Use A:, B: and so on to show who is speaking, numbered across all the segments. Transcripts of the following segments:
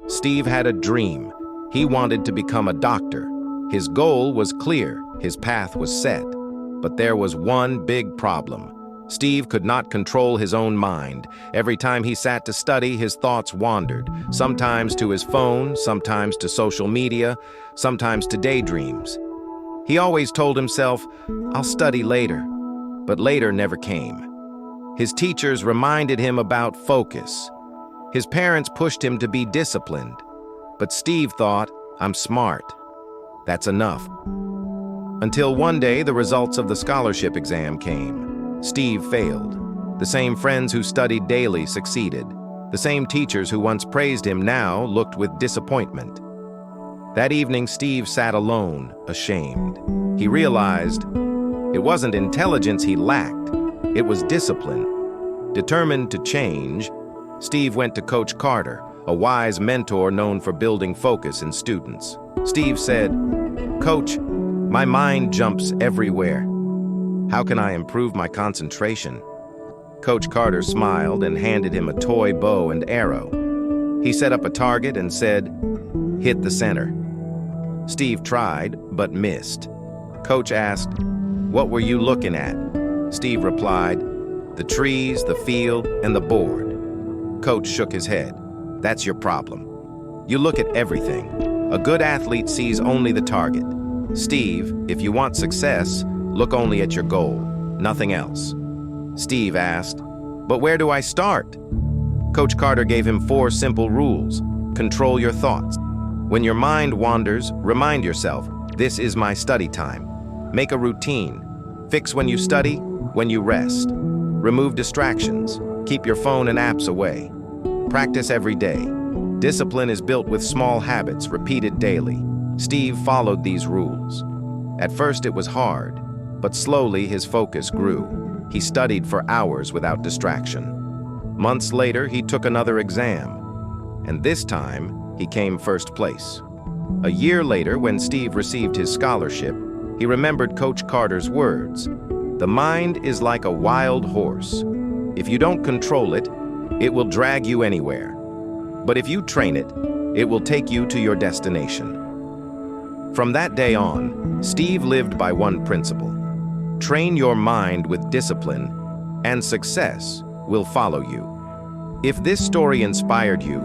A: Steve had a dream. He wanted to become a doctor. His goal was clear, his path was set. But there was one big problem. Steve could not control his own mind. Every time he sat to study, his thoughts wandered, sometimes to his phone, sometimes to social media, sometimes to daydreams. He always told himself, "I'll study later," but later never came. His teachers reminded him about focus. His parents pushed him to be disciplined. But Steve thought, "I'm smart. That's enough." Until one day, the results of the scholarship exam came. Steve failed. The same friends who studied daily succeeded. The same teachers who once praised him now looked with disappointment. That evening, Steve sat alone, ashamed. He realized it wasn't intelligence he lacked, it was discipline. Determined to change, Steve went to Coach Carter, a wise mentor known for building focus in students. Steve said, "Coach, my mind jumps everywhere. How can I improve my concentration?" Coach Carter smiled and handed him a toy bow and arrow. He set up a target and said, "Hit the center." Steve tried, but missed. Coach asked, "What were you looking at?" Steve replied, "The trees, the field, and the board." Coach shook his head. "That's your problem. You look at everything. A good athlete sees only the target. Steve, if you want success, look only at your goal, nothing else." Steve asked, "But where do I start?" Coach Carter gave him 4 simple rules. Control your thoughts. When your mind wanders, remind yourself, "This is my study time." Make a routine. Fix when you study, when you rest. Remove distractions. Keep your phone and apps away. Practice every day. Discipline is built with small habits repeated daily. Steve followed these rules. At first it was hard, but slowly his focus grew. He studied for hours without distraction. Months later, he took another exam, and this time he came first place. A year later, when Steve received his scholarship, he remembered Coach Carter's words, "The mind is like a wild horse. If you don't control it, it will drag you anywhere. But if you train it, it will take you to your destination." From that day on, Steve lived by one principle. Train your mind with discipline, and success will follow you. If this story inspired you,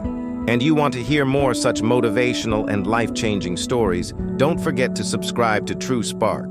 A: and you want to hear more such motivational and life-changing stories, don't forget to subscribe to True Spark.